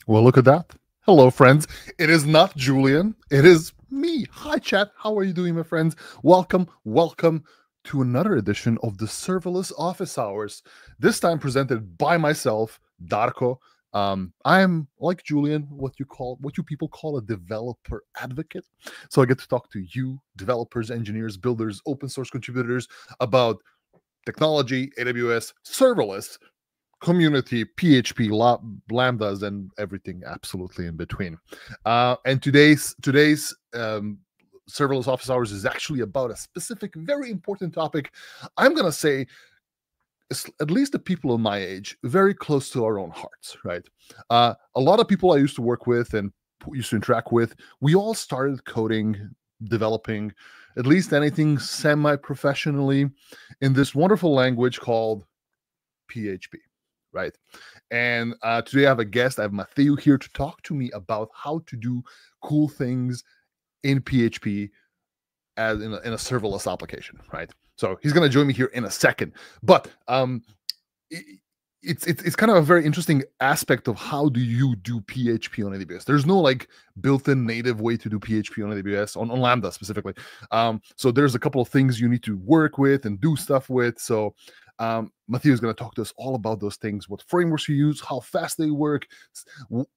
Well, look at that. Hello, friends. It is not Julian. It is me. Hi, chat. How are you doing, my friends? Welcome to another edition of the Serverless Office Hours. This time presented by myself, Darko. I'm like Julian, what you people call a developer advocate. So I get to talk to you, developers, engineers, builders, open source contributors about technology, AWS, serverless, community, PHP, lambdas, and everything absolutely in between. And today's serverless office hours is actually about a specific, very important topic. I'm gonna say, at least the people of my age, very close to our own hearts, right? A lot of people I used to work with and used to interact with, we all started coding, developing at least anything semi-professionally in this wonderful language called PHP. Right. And today I have a guest. I have Matthieu here to talk to me about how to do cool things in PHP as in a serverless application. Right. So he's going to join me here in a second. But it's kind of a very interesting aspect of how do you do PHP on AWS. There's no like built-in native way to do PHP on AWS, on Lambda specifically. So there's a couple of things you need to work with and do stuff with. So Matthieu is going to talk to us all about those things, what frameworks you use, how fast they work.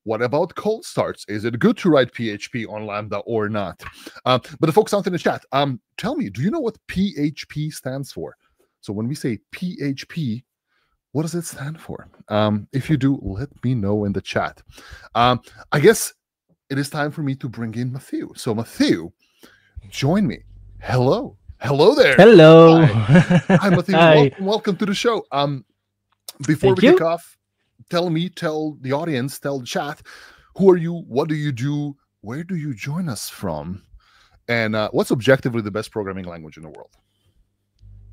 What about cold starts? Is it good to write PHP on Lambda or not? But the folks out in the chat, tell me, do you know what PHP stands for? So when we say PHP, what does it stand for? If you do, let me know in the chat. I guess it is time for me to bring in Matthieu. So Matthieu, join me. Hello. Hello there. Hello. Hi, Matthieu. Hi. Welcome to the show. Before we kick off, tell the audience, tell the chat, who are you? What do you do? Where do you join us from? And what's objectively the best programming language in the world?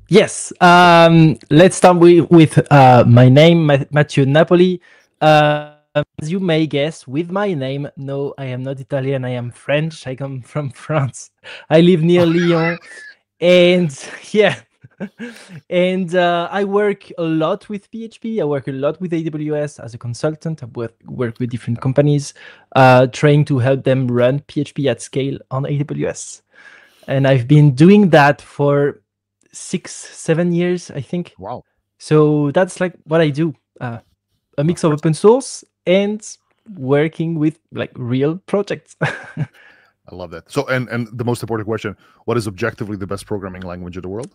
Yes. Let's start with my name, Matthieu Napoli. As you may guess, with my name, no, I am not Italian. I am French. I come from France. I live near Lyon. And yeah, and I work a lot with PHP. I work a lot with AWS as a consultant. I work with different companies, trying to help them run PHP at scale on AWS. And I've been doing that for 6-7 years, I think. Wow. So that's like what I do. A mix of open source and working with like real projects. I love that. So, and the most important question, what is objectively the best programming language in the world?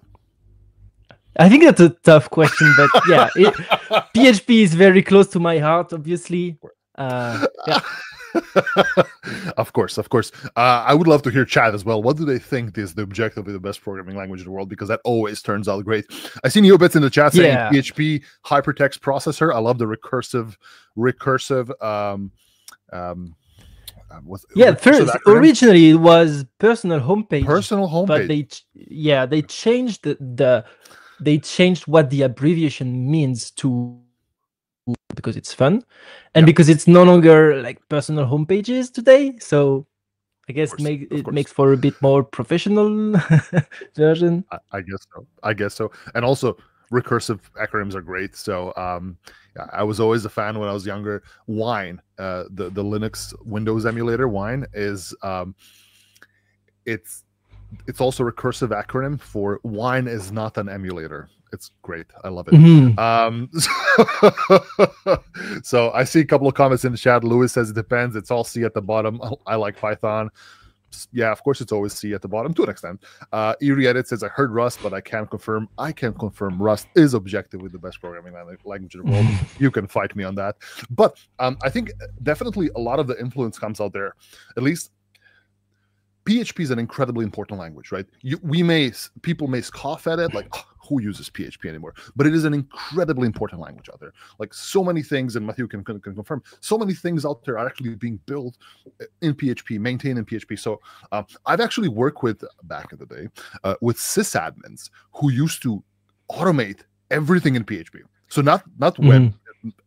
I think that's a tough question, but yeah, PHP is very close to my heart, obviously. Yeah. Of course. I would love to hear chat as well. What do they think is the objectively the best programming language in the world? Because that always turns out great. I see Neobits in the chat saying PHP hypertext processor. I love the recursive first originally it was personal homepage, but they changed they changed what the abbreviation means to, because it's fun and because it's no longer like personal homepages today. So I guess it makes for a bit more professional version. I guess so. And also recursive acronyms are great. So I was always a fan when I was younger. Wine, the Linux Windows emulator, Wine is it's also a recursive acronym for Wine is not an emulator. It's great. I love it. So I see a couple of comments in the chat. Lewis says it depends. It's all C at the bottom. I like Python. Yeah, of course, it's always C at the bottom to an extent. Erie Edit says, I heard Rust, but I can't confirm. I can confirm Rust is objectively the best programming language in the world. You can fight me on that. But I think definitely a lot of the influence comes out there. At least PHP is an incredibly important language, right? People may scoff at it, like, oh, who uses PHP anymore? But it is an incredibly important language out there. Like so many things, and Matthieu can confirm, so many things out there are actually being built in PHP, maintained in PHP. So I've actually worked with, back in the day, with sysadmins who used to automate everything in PHP. So not web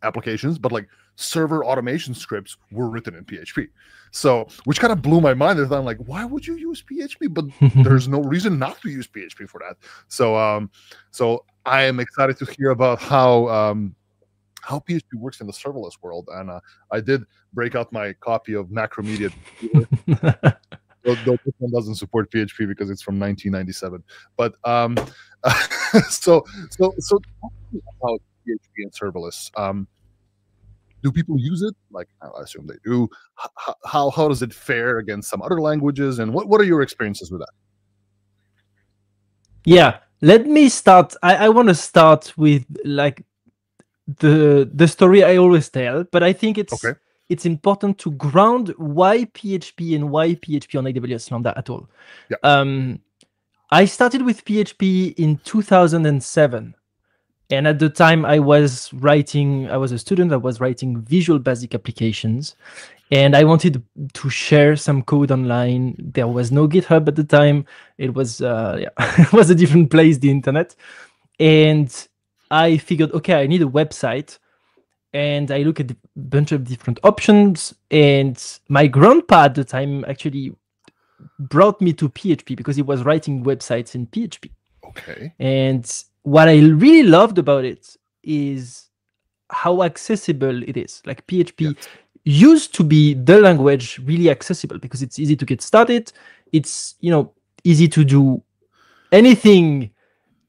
applications, but like server automation scripts were written in PHP. So, which kind of blew my mind. I'm like, why would you use PHP? But there's no reason not to use PHP for that. So, so I am excited to hear about how how PHP works in the serverless world. And I did break out my copy of Macromedia. Though this one doesn't support PHP because it's from 1997. But so about PHP and serverless. Do people use it? Like, I assume they do. How does it fare against some other languages? And what are your experiences with that? Yeah, let me start. I want to start with like the story I always tell, but I think it's important to ground why PHP and why PHP on AWS Lambda at all. Yeah. I started with PHP in 2007. And at the time I was a student, I was writing Visual Basic applications, and I wanted to share some code online. There was no GitHub at the time. It was, it was a different place, the internet. And I figured, okay, I need a website. And I look at a bunch of different options. And my grandpa at the time actually brought me to PHP because he was writing websites in PHP. Okay. And what I really loved about it is how accessible it is. Like PHP used to be the language really accessible because it's easy to get started. It's, easy to do anything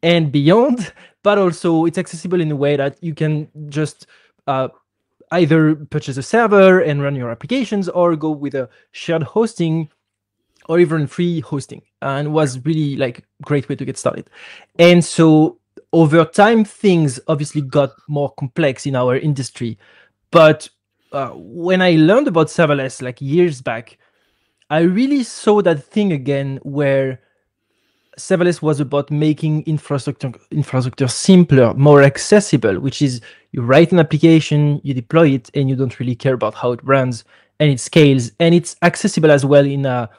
and beyond, but also it's accessible in a way that you can just either purchase a server and run your applications, or go with a shared hosting or even free hosting. And was really like great way to get started. And so over time, things obviously got more complex in our industry. But when I learned about serverless like years back, I really saw that thing again where serverless was about making infrastructure simpler, more accessible, which is you write an application, you deploy it, and you don't really care about how it runs, and it scales, and it's accessible as well in a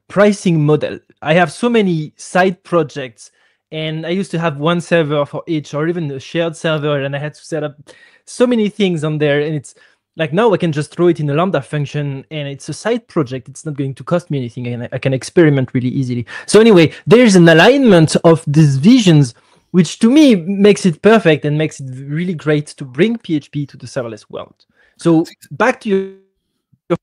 pricing model. I have so many side projects, and I used to have one server for each, or even a shared server, and I had to set up so many things on there. And it's like now I can just throw it in a Lambda function, and it's a side project. It's not going to cost me anything, and I can experiment really easily. So anyway, there's an alignment of these visions, which to me makes it perfect and makes it really great to bring PHP to the serverless world. So back to your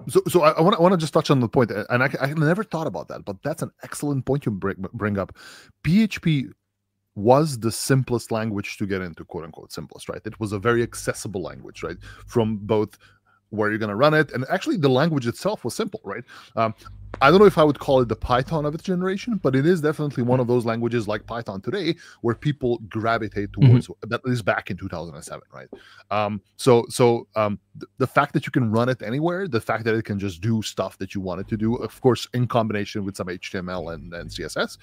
So I want to just touch on the point, and I never thought about that, but that's an excellent point you bring up. PHP was the simplest language to get into, quote unquote simplest, right? It was a very accessible language, right? From both where you're going to run it, and actually the language itself was simple, right? I don't know if I would call it the Python of its generation, but it is definitely one of those languages like Python today where people gravitate towards. That is back in 2007, right? The fact that you can run it anywhere, the fact that it can just do stuff that you want it to do, of course, in combination with some HTML and CSS,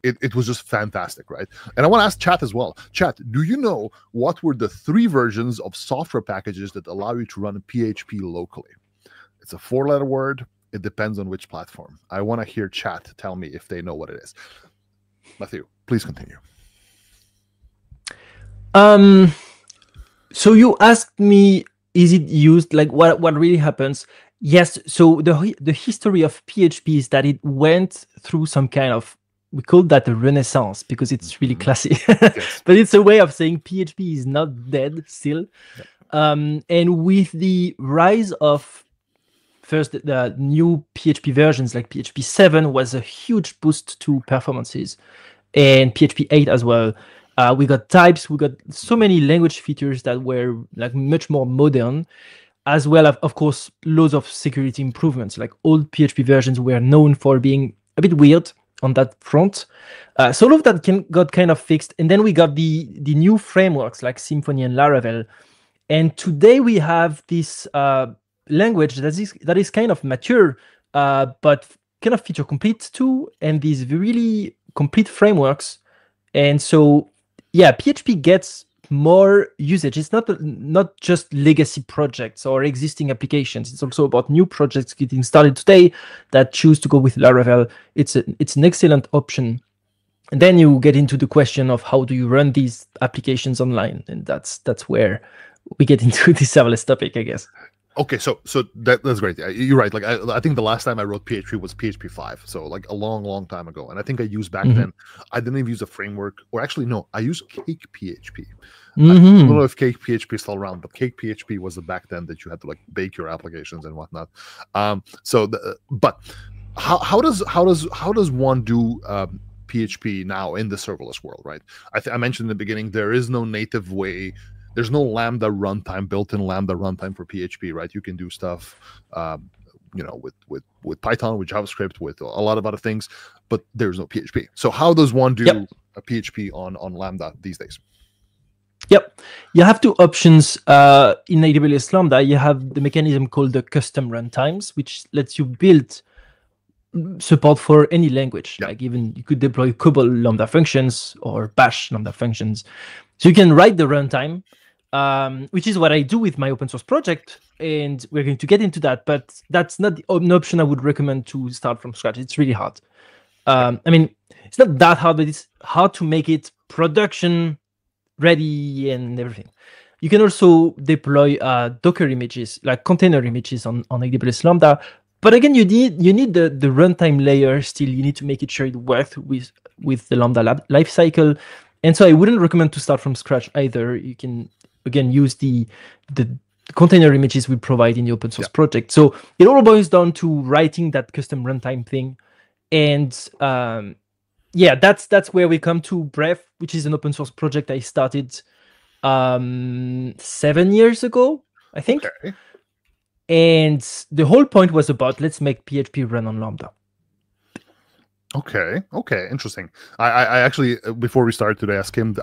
it was just fantastic, right? And I want to ask Chat as well. Chat, do you know what were the 3 versions of software packages that allow you to run PHP locally? It's a 4-letter word. It depends on which platform. I want to hear Chat tell me if they know what it is. Matthieu, please continue. So you asked me, is it used, like what really happens? Yes. So the history of PHP is that it went through some kind of, we call that a renaissance because it's really classy. Yes. But it's a way of saying PHP is not dead still. Yeah. And with the rise of first, the new PHP versions like PHP 7 was a huge boost to performances, and PHP 8 as well. We got types, we got so many language features that were like much more modern, as well as, of course, loads of security improvements. Like old PHP versions were known for being a bit weird on that front. So all of that got kind of fixed. And then we got the new frameworks like Symfony and Laravel. And today we have this language that is kind of mature, but kind of feature complete too, and these really complete frameworks. And so, yeah, PHP gets more usage. It's not just legacy projects or existing applications. It's also about new projects getting started today that choose to go with Laravel. It's an excellent option. And then you get into the question of how do you run these applications online, and that's where we get into the serverless topic, I guess. Okay, so that's great. Yeah, you're right. Like I think the last time I wrote PHP was PHP 5, so like a long time ago. And I think I used back then. I didn't even use a framework, or actually no, I used Cake PHP. I don't know if Cake PHP is still around, but Cake PHP was the back then that you had to like bake your applications and whatnot. But how does one do PHP now in the serverless world, right? I mentioned in the beginning there is no native way. There's no Lambda runtime, built-in Lambda runtime for PHP, right? You can do stuff, with Python, with JavaScript, with a lot of other things, but there's no PHP. So how does one do a PHP on Lambda these days? Yep, you have two options in AWS Lambda. You have the mechanism called the custom runtimes, which lets you build support for any language. Like even you could deploy COBOL Lambda functions or Bash Lambda functions. So you can write the runtime, which is what I do with my open source project, and we're going to get into that. But that's not an option I would recommend to start from scratch. It's really hard. I mean, it's not that hard, but it's hard to make it production ready and everything. You can also deploy Docker images, like container images on AWS Lambda. But again, you need the runtime layer still. You need to make it sure it works with the Lambda lifecycle. And so I wouldn't recommend to start from scratch either. You can, again, use the container images we provide in the open source project. So it all boils down to writing that custom runtime thing. And that's where we come to Bref, which is an open source project I started 7 years ago, I think. Okay. And the whole point was about, let's make PHP run on Lambda. Okay, interesting. I actually, before we started today, I skimmed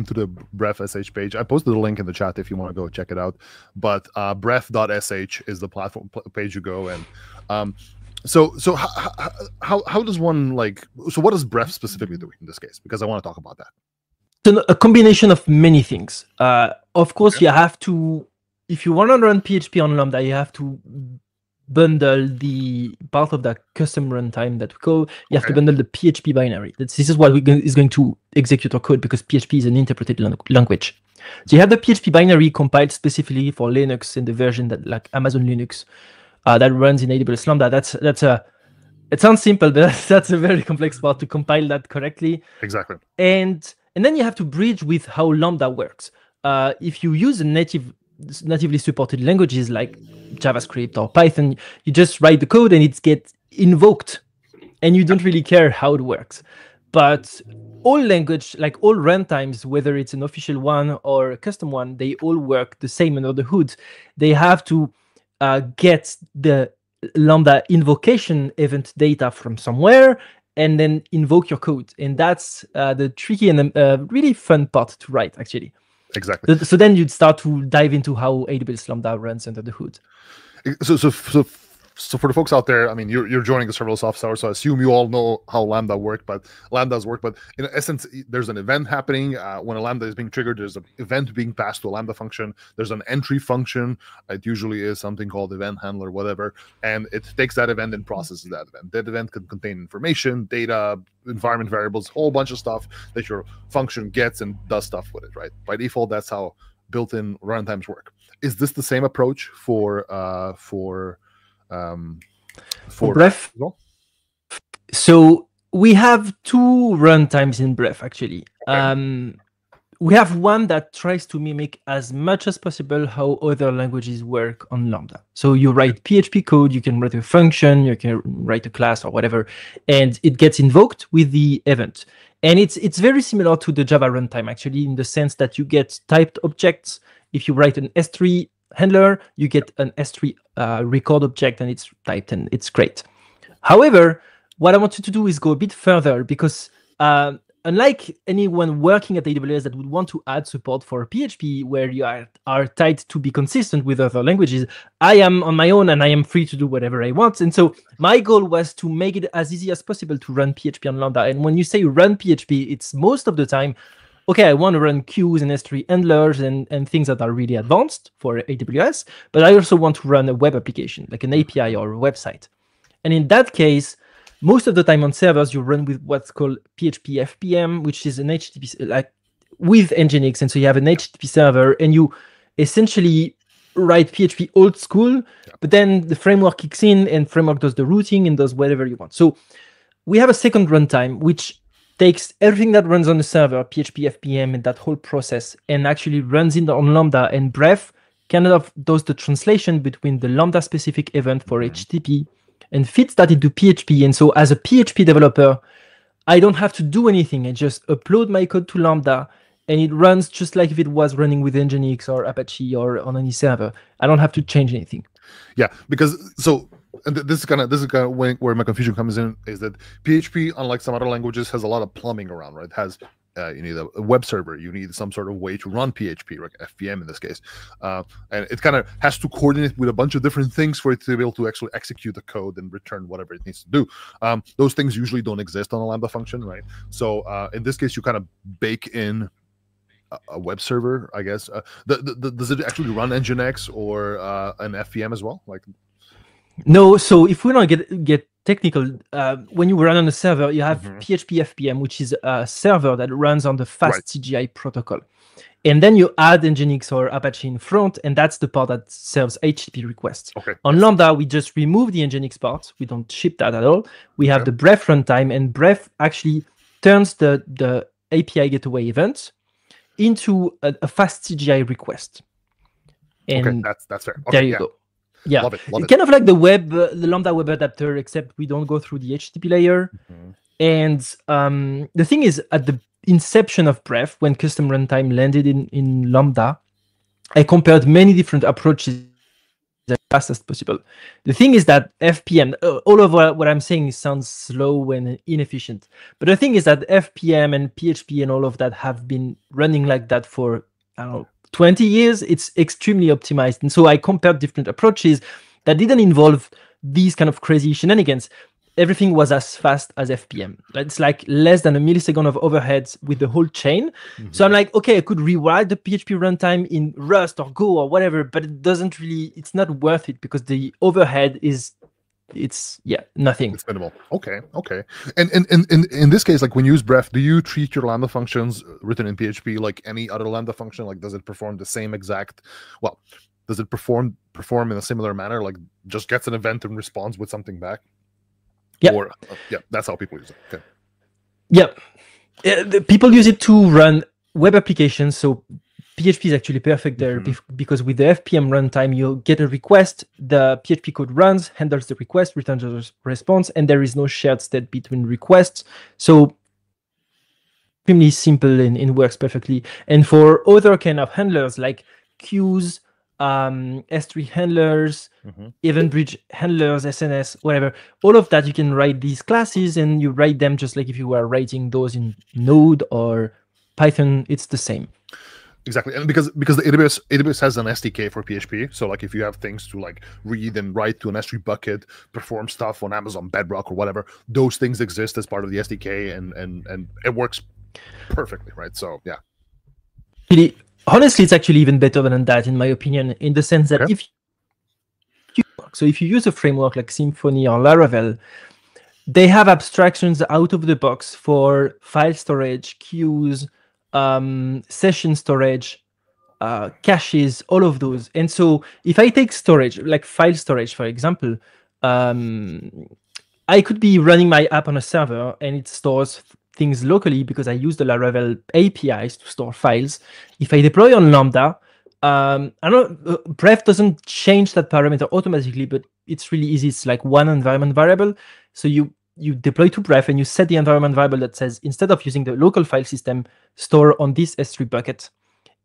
to the Bref SH page. I posted a link in the chat if you want to go check it out. But bref.sh is the platform page you go, and so how does one what does Bref specifically do in this case? Because I want to talk about that. So a combination of many things. Of course, you have to, if you want to run PHP on Lambda, you have to bundle the part of the custom runtime that we call. You have to bundle the PHP binary. This is what is going to execute our code, because PHP is an interpreted language. So you have the PHP binary compiled specifically for Linux and the version that, like Amazon Linux, that runs in AWS Lambda. It sounds simple, but that's a very complex part to compile that correctly. Exactly. And then you have to bridge with how Lambda works. If you use natively supported languages like JavaScript or Python, you just write the code and it gets invoked, and you don't really care how it works. But all language, like all runtimes, whether it's an official one or a custom one, they all work the same under the hood. They have to get the Lambda invocation event data from somewhere and then invoke your code. And that's the tricky and really fun part to write, actually. Exactly. So then you'd start to dive into how AWS Lambda runs under the hood. So for the folks out there, I mean, you're joining the Serverless Office Hours, so I assume you all know how Lambdas work. But in essence, there's an event happening. When a Lambda is being triggered, there's an event being passed to a Lambda function. There's an entry function. It usually is something called event handler, whatever, and it takes that event and processes that event. That event can contain information, data, environment variables, a whole bunch of stuff that your function gets and does stuff with it, right? By default, that's how built-in runtimes work. Is this the same approach for Bref? So we have two runtimes in Bref, actually. Okay. We have one that tries to mimic as much as possible how other languages work on Lambda. So you write PHP code, you can write a function, you can write a class or whatever, and it gets invoked with the event. And it's very similar to the Java runtime, actually, in the sense that you get typed objects. If you write an S3 handler, you get an S3 record object, and it's typed, and it's great. However, what I want you to do is go a bit further, because unlike anyone working at AWS that would want to add support for PHP, where you are tied to be consistent with other languages, I am on my own and I am free to do whatever I want. And so my goal was to make it as easy as possible to run PHP on Lambda. And when you say run PHP, it's most of the time, okay, I want to run queues and S3 handlers and things that are really advanced for AWS, but I also want to run a web application, like an API or a website. And in that case, most of the time on servers, you run with what's called PHP FPM, which is an HTTP, like with Nginx. And so you have an HTTP server, and you essentially write PHP old school, but then the framework kicks in and framework does the routing and does whatever you want. So we have a second runtime, which takes everything that runs on the server, PHP, FPM, and that whole process, and actually runs in on Lambda. And Bref kind of does the translation between the Lambda specific event for HTTP and fits that into PHP. And so as a PHP developer, I don't have to do anything. I just upload my code to Lambda, and it runs just like if it was running with Nginx or Apache or on any server. I don't have to change anything. Yeah, because and this is kind of where my confusion comes in, is that PHP, unlike some other languages, has a lot of plumbing around, right? It has you need a web server, you need some sort of way to run PHP, like FPM in this case, and it kind of has to coordinate with a bunch of different things for it to be able to actually execute the code and return whatever it needs to do. Those things usually don't exist on a Lambda function, right? So in this case, you kind of bake in a web server, I guess. Does it actually run Nginx or an FPM as well? Like, no. So if we don't get technical, when you run on a server, you have PHP FPM, which is a server that runs on the fast CGI protocol. And then you add Nginx or Apache in front, and that's the part that serves HTTP requests. On Lambda, we just remove the Nginx part. We don't ship that at all. We have the Bref runtime, and Bref actually turns the API gateway event into a fast CGI request. And that's fair. There you go. Yeah, love it. Kind of like the Lambda web adapter, except we don't go through the HTTP layer. And the thing is, at the inception of Bref, when custom runtime landed in Lambda, I compared many different approaches as fast as possible. The thing is that FPM, all of what I'm saying sounds slow and inefficient. But the thing is that FPM and PHP and all of that have been running like that for, I don't know, 20 years. It's extremely optimized. And so I compared different approaches that didn't involve these kind of crazy shenanigans. Everything was as fast as FPM. It's like less than a millisecond of overheads with the whole chain. So I'm like, okay, I could rewrite the PHP runtime in Rust or Go or whatever, but it doesn't really, it's not worth it because the overhead is, nothing. It's minimal. Okay. And in this case, like when you use Bref, do you treat your Lambda functions written in PHP like any other Lambda function? Like, does it perform the same exact, does it perform in a similar manner? Like, just gets an event and responds with something back? Yeah. Or, that's how people use it. Okay. Yeah. People use it to run web applications. So PHP is actually perfect there because with the FPM runtime, you get a request, the PHP code runs, handles the request, returns the response, and there is no shared state between requests. So extremely simple and works perfectly. And for other kind of handlers like queues, S3 handlers, event bridge handlers, SNS, whatever, all of that, you can write these classes and you write them just like if you were writing those in Node or Python. It's the same. Exactly. And because the AWS has an SDK for PHP, so like if you have things to like read and write to an S3 bucket, perform stuff on Amazon Bedrock or whatever, those things exist as part of the SDK, and it works perfectly, right? So yeah. Honestly, it's actually even better than that, in my opinion, in the sense that if you use a framework like Symfony or Laravel, they have abstractions out of the box for file storage, queues, session storage, caches, all of those. And so if I take storage, like file storage, for example, I could be running my app on a server and it stores things locally because I use the Laravel APIs to store files. If I deploy on Lambda, I don't know, Bref doesn't change that parameter automatically, but it's really easy. It's like one environment variable. So you deploy to Bref and you set the environment variable that says, instead of using the local file system, store on this S3 bucket.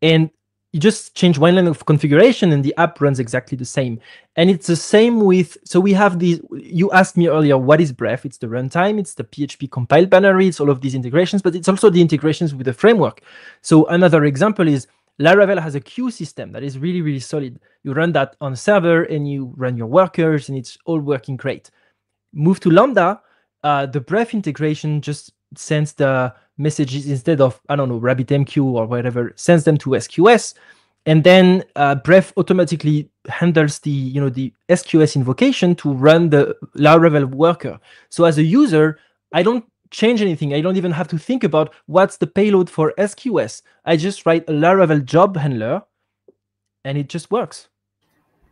And you just change one line of configuration and the app runs exactly the same. And it's the same with, so we have these, you asked me earlier, what is Bref? It's the runtime, it's the PHP compile binary, it's all of these integrations, but it's also the integrations with the framework. So another example is Laravel has a queue system that is really, really solid. You run that on a server and you run your workers and it's all working great. Move to Lambda, the Bref integration just sends the messages instead of, I don't know, RabbitMQ or whatever, sends them to SQS. And then Bref automatically handles the SQS invocation to run the Laravel worker. So as a user, I don't change anything. I don't even have to think about what's the payload for SQS. I just write a Laravel job handler and it just works.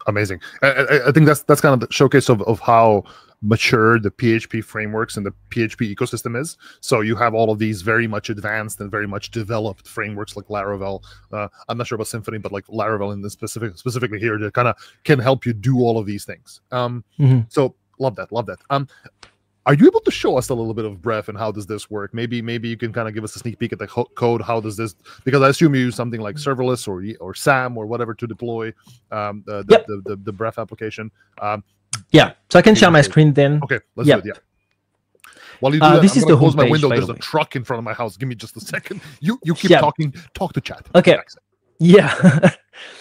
Amazing. I think that's kind of the showcase of how mature the PHP frameworks and the PHP ecosystem is. So you have all of these very much advanced and very much developed frameworks like Laravel. I'm not sure about Symfony, but like Laravel in this specifically here, that kind of can help you do all of these things. So love that. Are you able to show us a little bit of Bref and how does this work? Maybe you can kind of give us a sneak peek at the code. How does this? Because I assume you use something like serverless or SAM or whatever to deploy the Bref application. Yeah, so I can share my screen then. Okay, let's do it. Yeah. While you do that, this I'm is going to the close my homepage, window. by There's the a way. truck in front of my house. Give me just a second. You keep talking. Talk to chat. Okay. Yeah.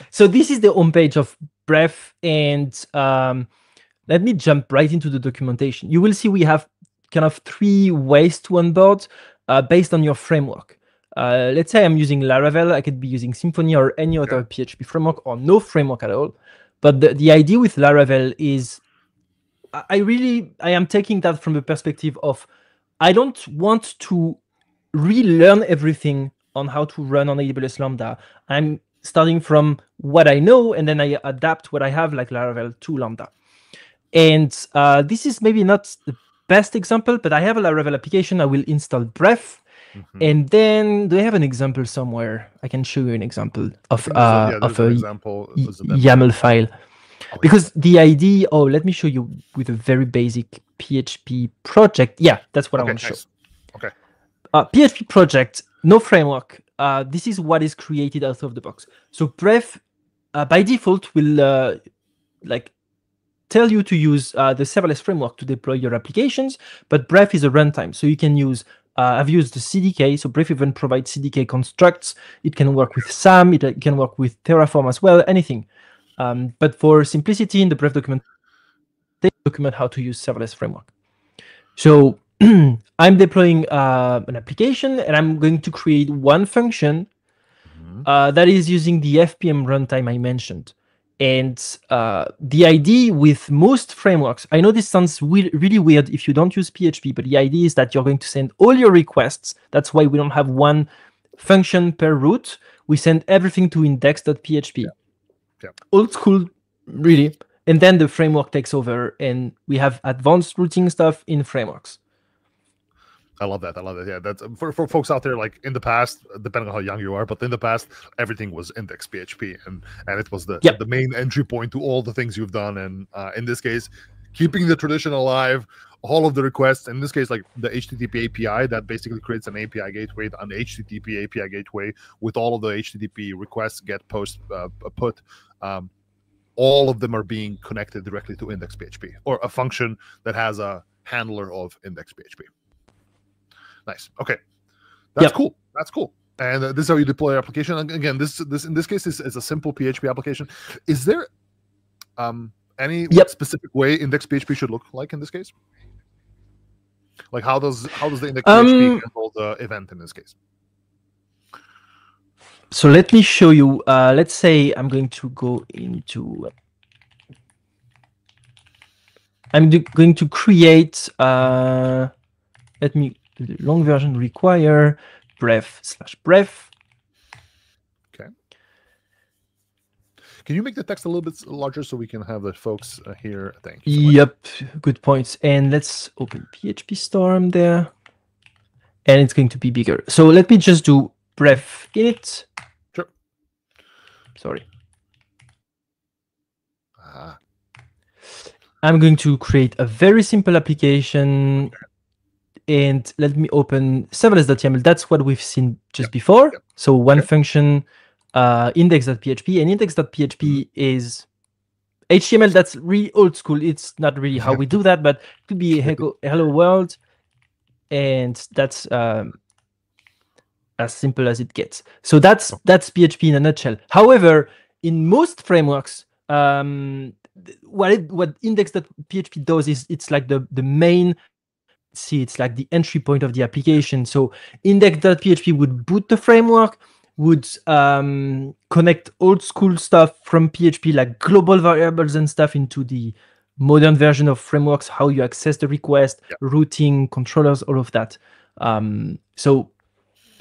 So this is the homepage of Bref, and let me jump right into the documentation. You will see we have kind of 3 ways to onboard based on your framework. Let's say I'm using Laravel. I could be using Symfony or any other PHP framework or no framework at all. But the idea with Laravel is I am taking that from the perspective of I don't want to relearn everything on how to run on AWS Lambda. I'm starting from what I know, and then I adapt what I have, like Laravel, to Lambda. And this is maybe not the best example, but I have a Laravel application. I will install Bref. And then do I have an example somewhere? I can show you an example of a YAML file. Because the idea, let me show you with a very basic PHP project. Yeah, that's what I want to show. Okay. PHP project, no framework. This is what is created out of the box. So Bref, by default, will tell you to use the serverless framework to deploy your applications, but Bref is a runtime. So you can use, I've used the CDK. So Bref even provides CDK constructs. It can work with SAM. It can work with Terraform as well, anything. But for simplicity in the Bref document, they document how to use serverless framework. So I'm deploying an application, and I'm going to create one function that is using the FPM runtime I mentioned. And the idea with most frameworks, I know this sounds really weird if you don't use PHP, but the idea is that you're going to send all your requests. That's why we don't have one function per route. We send everything to index.php. Yeah. Old school, really. And then the framework takes over, and we have advanced routing stuff in frameworks. I love that. Yeah, that's for folks out there. Like in the past, depending on how young you are, but in the past, everything was index PHP, and it was the main entry point to all the things you've done. And in this case, keeping the tradition alive, all of the requests. In this case, like the HTTP API that basically creates an API gateway, an HTTP API gateway with all of the HTTP requests get put. All of them are being connected directly to index PHP or a function that has a handler of index PHP. Nice. Okay, that's cool. That's cool. And this is how you deploy your application. And again, this in this case is a simple PHP application. Is there any specific way index PHP should look like in this case? Like how does the index PHP handle the event in this case? So let me show you. Let's say I'm going to go into. I'm going to create. Let me. The long version require Bref/Bref. Okay. Can you make the text a little bit larger so we can have the folks here? Thank you. Yep, good points. And let's open PHP Storm there. And it's going to be bigger. So let me just do Bref init. Sure. Sorry. I'm going to create a very simple application. And let me open serverless.yaml. That's what we've seen just before. So one function, index.php, and index.php is HTML. That's really old school. It's not really how we do that, but it could be hello world, and that's as simple as it gets. So that's PHP in a nutshell. However, in most frameworks, what index.php does is it's like the main. It's like the entry point of the application. So index.php would boot the framework, would connect old school stuff from PHP, like global variables and stuff, into the modern version of frameworks, how you access the request, routing, controllers, all of that. So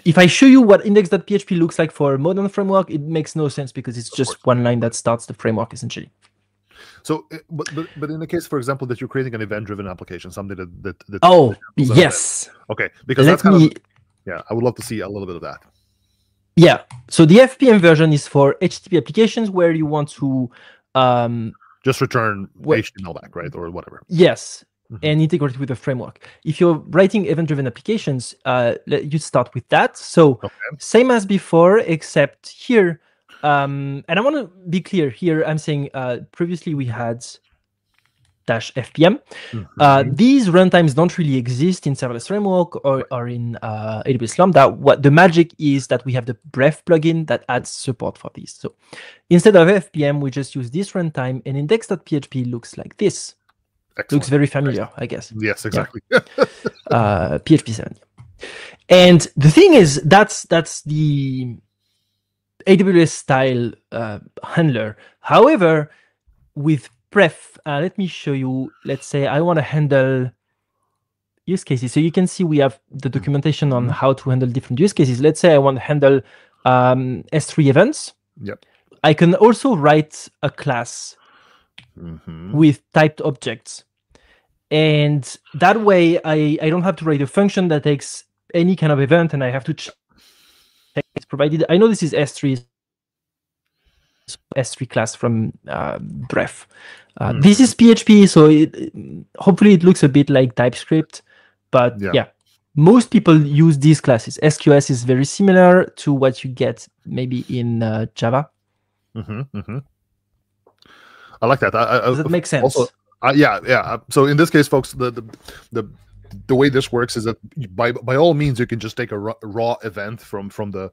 if I show you what index.php looks like for a modern framework, it makes no sense because it's just one line that starts the framework, essentially. So, but in the case, for example, that you're creating an event-driven application, something that oh yes, okay, because that's kind of yeah, I would love to see a little bit of that. Yeah, so the FPM version is for HTTP applications where you want to just return HTML back, right, or whatever. Yes, and integrate it with the framework. If you're writing event-driven applications, you start with that. So same as before, except here, and I want to be clear here. I'm saying previously we had -fpm. These runtimes don't really exist in serverless framework or in AWS Lambda. What the magic is that we have the Bref plugin that adds support for these. So instead of fpm, we just use this runtime, and index.php looks like this. Excellent. Looks very familiar, I guess. Yes, exactly. Yeah. PHP 7. And the thing is, that's the AWS style handler. However, with Bref, let me show you. Let's say I want to handle use cases. So you can see we have the documentation on how to handle different use cases. Let's say I want to handle S3 events. Yep. I can also write a class with typed objects. And that way, I don't have to write a function that takes any kind of event, and I have to check it's provided. I know this is S3 class from Bref. This is PHP, so hopefully it looks a bit like TypeScript, but yeah, most people use these classes. SQS is very similar to what you get maybe in Java. I like that. Does that make sense? Also, yeah. So in this case, folks, the way this works is that by all means you can just take a raw event from the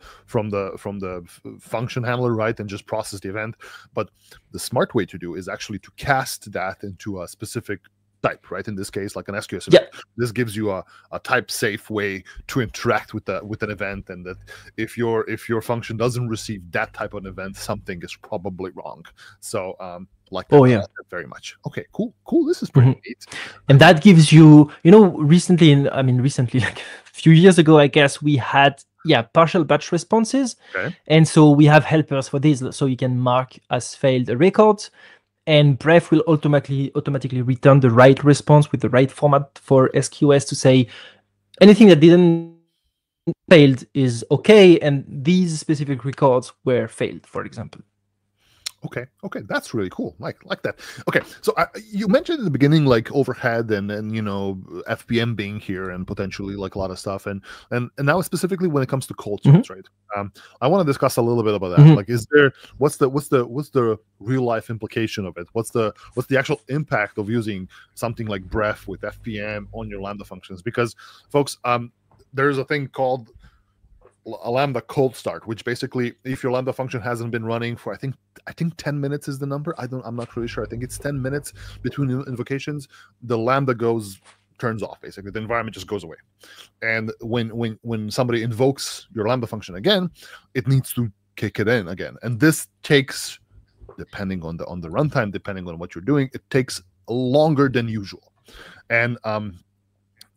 function handler, right, and just process the event. But the smart way to do is actually to cast that into a specific type, right? In this case, like an SQS event. This gives you a type safe way to interact with an event, and that if your function doesn't receive that type of event, something is probably wrong. So like that, like that very much. Okay, cool. This is pretty neat. And that gives you, recently, like a few years ago, I guess we had partial batch responses, and so we have helpers for this, so you can mark as failed a record. And Bref will automatically return the right response with the right format for SQS to say anything that didn't failed is okay, and these specific records were failed, for example. Okay, that's really cool. Like that. Okay, so you mentioned in the beginning like overhead and FPM being here and potentially like a lot of stuff, and now specifically when it comes to cold starts, right? I want to discuss a little bit about that. Like, what's the real life implication of it? What's the actual impact of using something like Bref with FPM on your Lambda functions? Because folks, there's a thing called a Lambda cold start, which basically, if your Lambda function hasn't been running for, I think 10 minutes is the number. I'm not really sure. I think it's 10 minutes between invocations. The Lambda turns off. Basically, the environment just goes away. And when somebody invokes your Lambda function again, it needs to kick it in again. And this takes, depending on the runtime, depending on what you're doing, it takes longer than usual. And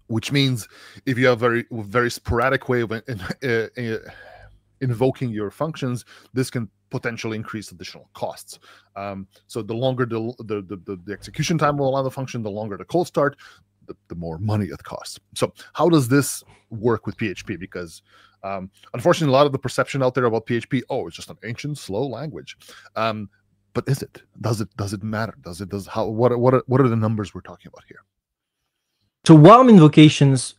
which means if you have very sporadic way of invoking your functions, this can potentially increase additional costs. So the longer the execution time will allow the function, the longer the cold start, the more money it costs. So how does this work with PHP? Because unfortunately, a lot of the perception out there about PHP, it's just an ancient, slow language. But is it? Does it matter? What are the numbers we're talking about here? So warm invocations,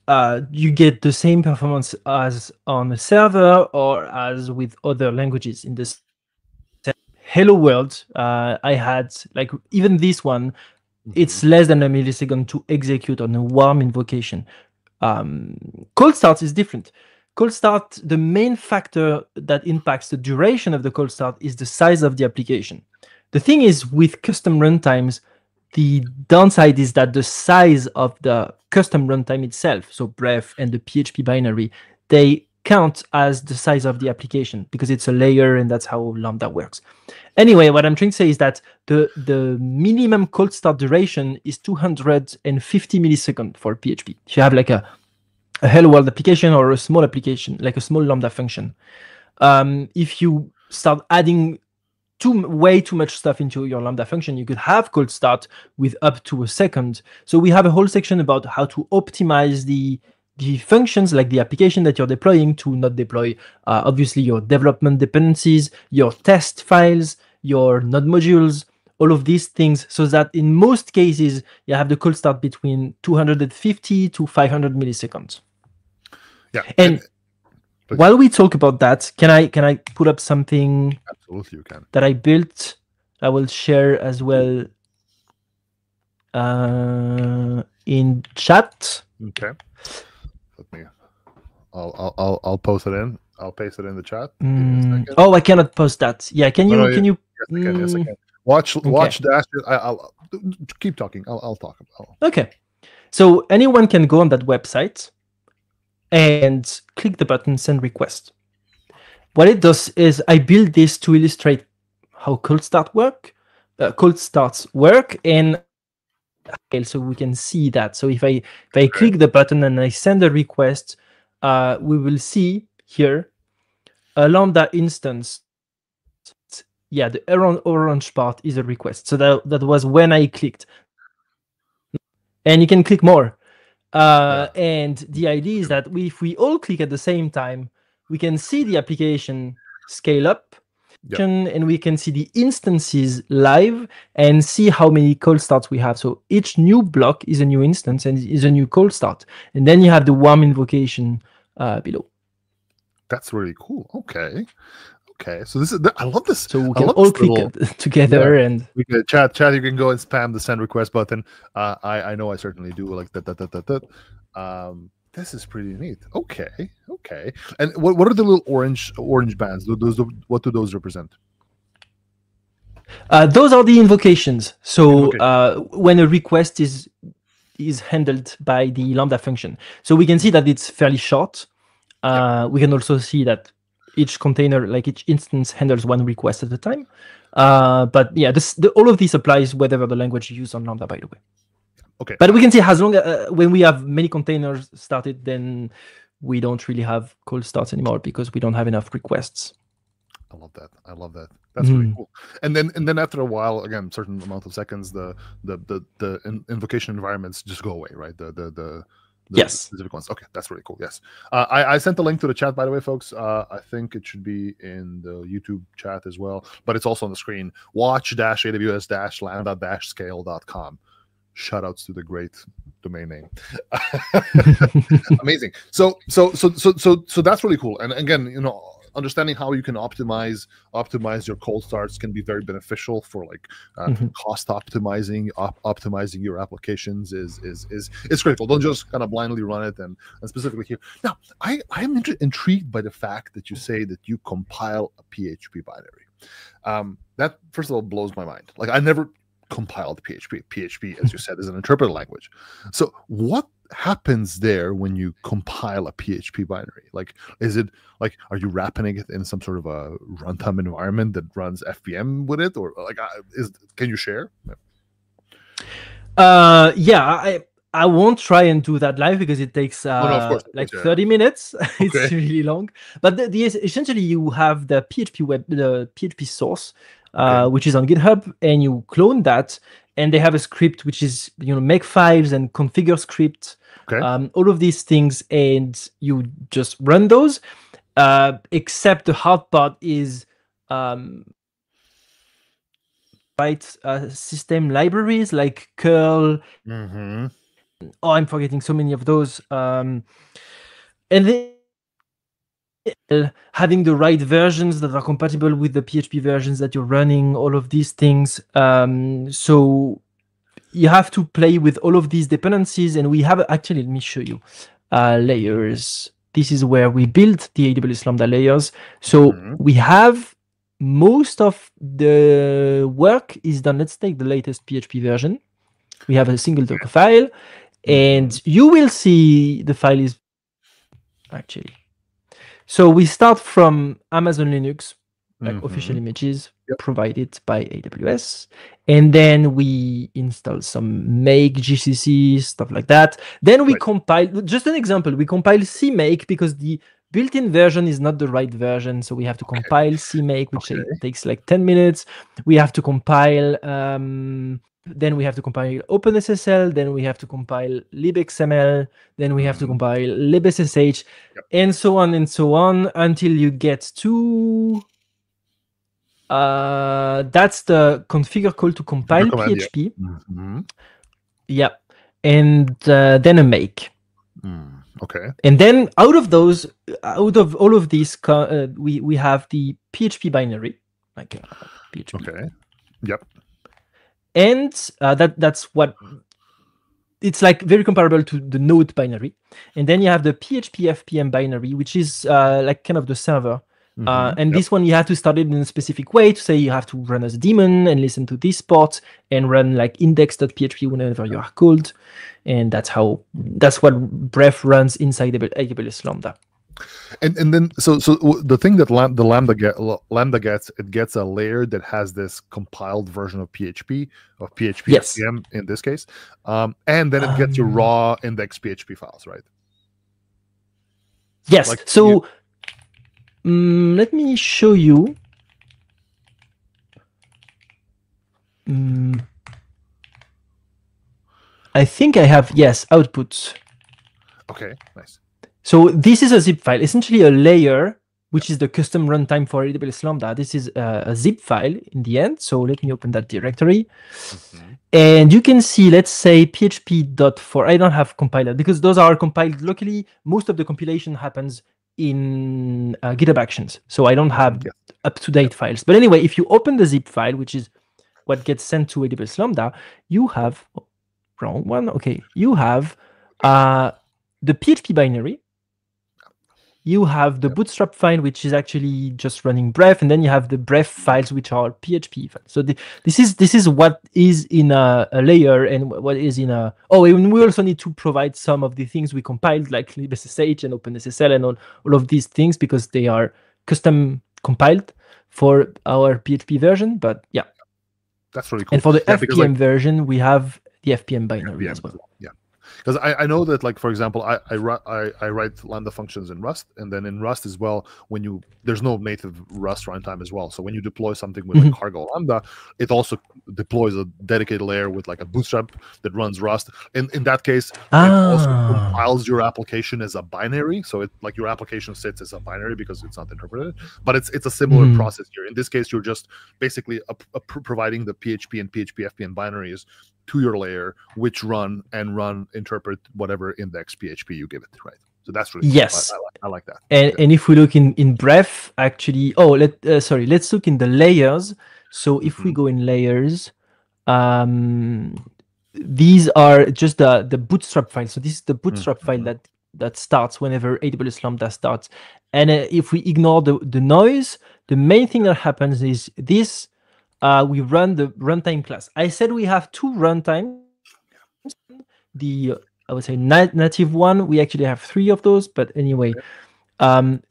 you get the same performance as on a server or as with other languages. In this Hello World, I had, like, even this one, it's less than a millisecond to execute on a warm invocation. Cold start is different. Cold start, the main factor that impacts the duration of the cold start is the size of the application. The thing is, with custom runtimes, the downside is that the size of the custom runtime itself, so Bref and the PHP binary, they count as the size of the application because it's a layer, and that's how Lambda works. Anyway, what I'm trying to say is that the minimum cold start duration is 250 milliseconds for PHP. If you have like a hello world application or a small application, like a small Lambda function, if you start adding way too much stuff into your Lambda function, you could have cold start with up to a second. So we have a whole section about how to optimize the functions, like the application that you're deploying, to not deploy obviously your development dependencies, your test files, your node modules, all of these things, so that in most cases you have the cold start between 250 to 500 milliseconds. Yeah. And while we talk about that, can I put up something? Absolutely, you can. That I built. I will share as well in chat. Okay. Let me. I'll post it in. I'll paste it in the chat. Oh, I cannot post that. Yeah, can you? Can you? Yes, I can. Yes, I can. Watch Dash. I'll keep talking. I'll talk about. Okay. So anyone can go on that website and click the button send request. What it does is I built this to illustrate how cold starts work, and so we can see that. So if I click the button and I send a request, we will see here a Lambda instance. Yeah, the orange part is a request. So that was when I clicked. And you can click more. And the idea is that if we all click at the same time, we can see the application scale up, and we can see the instances live and see how many cold starts we have. So each new block is a new instance and is a new cold start. And then you have the warm invocation below. That's really cool. Okay. So this is, I love this. So we can all click together and we can chat. You can go and spam the send request button. I know I certainly do, like that. This is pretty neat. Okay. And what are the little orange bands? What do those represent? Those are the invocations. So when a request is handled by the Lambda function, so we can see that it's fairly short. We can also see that each container, like each instance, handles one request at a time. But yeah, all of this applies whatever the language you use on Lambda, by the way. Okay. But we can see as long when we have many containers started, then we don't really have cold starts anymore because we don't have enough requests. I love that. That's really cool. And then after a while, again, certain amount of seconds, the invocation environments just go away, right? The specific ones. Okay, that's really cool. Yes. I sent the link to the chat, by the way, folks. I think it should be in the YouTube chat as well, but it's also on the screen. Watch-aws-lambda-scale.com. Shoutouts to the great domain name. Amazing. So that's really cool. And again, understanding how you can optimize your cold starts can be very beneficial for like cost optimizing your applications is critical. Don't just kind of blindly run it. And specifically here now, I'm intrigued by the fact that you say that you compile a PHP binary. That first of all blows my mind. Like I never compiled PHP. PHP, as you said, is an interpreted language. So what happens there when you compile a PHP binary? Like, is it like, are you wrapping it in some sort of a runtime environment that runs FPM with it, or like, can you share? Yeah, I won't try and do that live because it takes 30 minutes. It's really long. But essentially, you have the PHP source, which is on GitHub, and you clone that, and they have a script which is make files and configure script, all of these things, and you just run those. Except the hard part is system libraries like curl. Oh, I'm forgetting so many of those. And then having the right versions that are compatible with the PHP versions that you're running, all of these things. So you have to play with all of these dependencies. And we have, actually, let me show you layers. This is where we built the AWS Lambda layers. So we have most of the work is done. Let's take the latest PHP version. We have a single Docker file. And you will see the file is actually. So we start from Amazon Linux, like official images provided by AWS. And then we install some make, GCC, stuff like that. Then we compile, just an example, we compile CMake because the built-in version is not the right version, so we have to compile CMake, which takes like 10 minutes. We have to compile, then we have to compile OpenSSL, then we have to compile libxml, then we have to compile libssh, and so on until you get to that's the configure call to compile PHP. Yeah. And then a make. Okay. And then out of all of these, we have the PHP binary, like PHP. Okay. Yep. And that's what it's like, very comparable to the Node binary. And then you have the PHP FPM binary, which is like kind of the server. And this one, you have to start it in a specific way to say you have to run as a daemon and listen to this port and run like index.php whenever you are called. And that's what Bref runs inside AWS Lambda. And then so the thing that the Lambda gets, it gets a layer that has this compiled version of PHP FPM in this case, and then it gets your raw index PHP files, right? Yes. Like so. Let me show you. I think I have, yes, outputs. Okay, nice. So this is a zip file, essentially a layer, which is the custom runtime for AWS Lambda. This is a zip file in the end. So let me open that directory. And you can see, let's say php.4. I don't have compiler because those are compiled locally. Most of the compilation happens in GitHub Actions, so I don't have up-to-date files. But anyway, if you open the zip file, which is what gets sent to AWS Lambda, you have wrong one. Okay, you have the PHP binary. You have the bootstrap file, which is actually just running Bref, and then you have the Bref files, which are PHP files. So this is what is in a layer and what is in a. Oh, and we also need to provide some of the things we compiled, like libssh and OpenSSL and all of these things, because they are custom compiled for our PHP version. But yeah, that's really cool. And for the FPM version, we have the FPM binary as well. Yeah. Because I know that, like, for example, I write Lambda functions in Rust, and then in Rust as well, there's no native Rust runtime as well. So when you deploy something with like Cargo Lambda, it also deploys a dedicated layer with like a bootstrap that runs Rust. In that case, it also compiles your application as a binary. So it like your application sits as a binary because it's not interpreted. But it's a similar process here. In this case, you're just basically providing the PHP and PHP FPM binaries to your layer, which run, interpret whatever index PHP you give it, right? So that's really cool. I like that. And if we look in Bref, actually, let's look in the layers. So if we go in layers, these are just the bootstrap file. So this is the bootstrap file that starts whenever AWS Lambda starts. And if we ignore the noise, the main thing that happens is this. We run the runtime class. I said we have two runtimes. I would say native one. We actually have three of those, but anyway,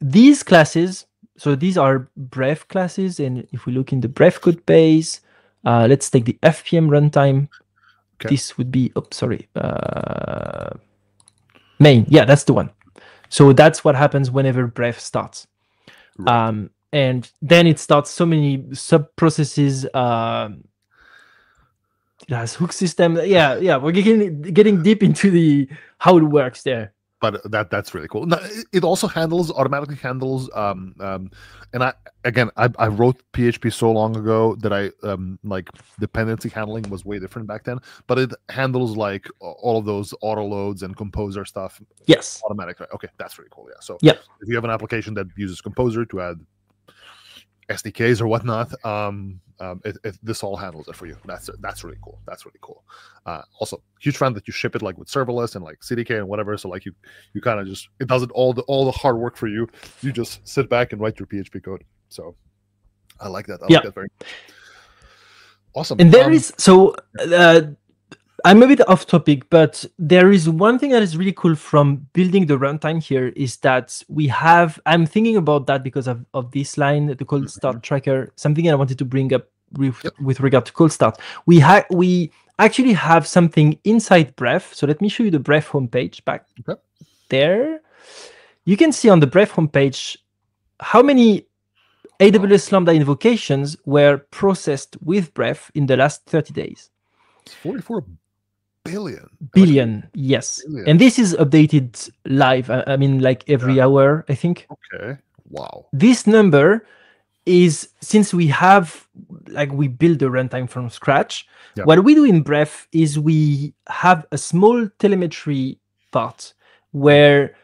these classes. So these are Bref classes, and if we look in the Bref code base, let's take the FPM runtime. Okay. This would be main. Yeah, that's the one. So that's what happens whenever Bref starts. Right. And then it starts so many sub-processes. It has hook system. Yeah. We're getting deep into how it works there. But that's really cool. Now, it also automatically handles. And I wrote PHP so long ago that I like dependency handling was way different back then. But it handles like all of those auto loads and Composer stuff. Yes. Automatically. Okay, that's really cool. Yeah. So if you have an application that uses Composer to add SDKs or whatnot, this all handles it for you. That's really cool. That's really cool. Also, huge fan that you ship it like with serverless and like CDK and whatever. So like you kind of just, it does it all the hard work for you. You just sit back and write your PHP code. So I like that. I like that very much. Awesome. And there is I'm a bit off topic, but there is one thing that is really cool from building the runtime here is that I'm thinking about that because of this line, the cold start tracker, something I wanted to bring up with regard to cold start. We actually have something inside Bref. So let me show you the Bref homepage back there. you can see on the Bref homepage how many AWS Lambda invocations were processed with Bref in the last 30 days. It's 44 billion. Yes. Billion. And this is updated live. I mean, like every hour, I think. Okay. Wow. This number is, since we have, like, we build the runtime from scratch. Yeah. What we do in Bref is we have a small telemetry part where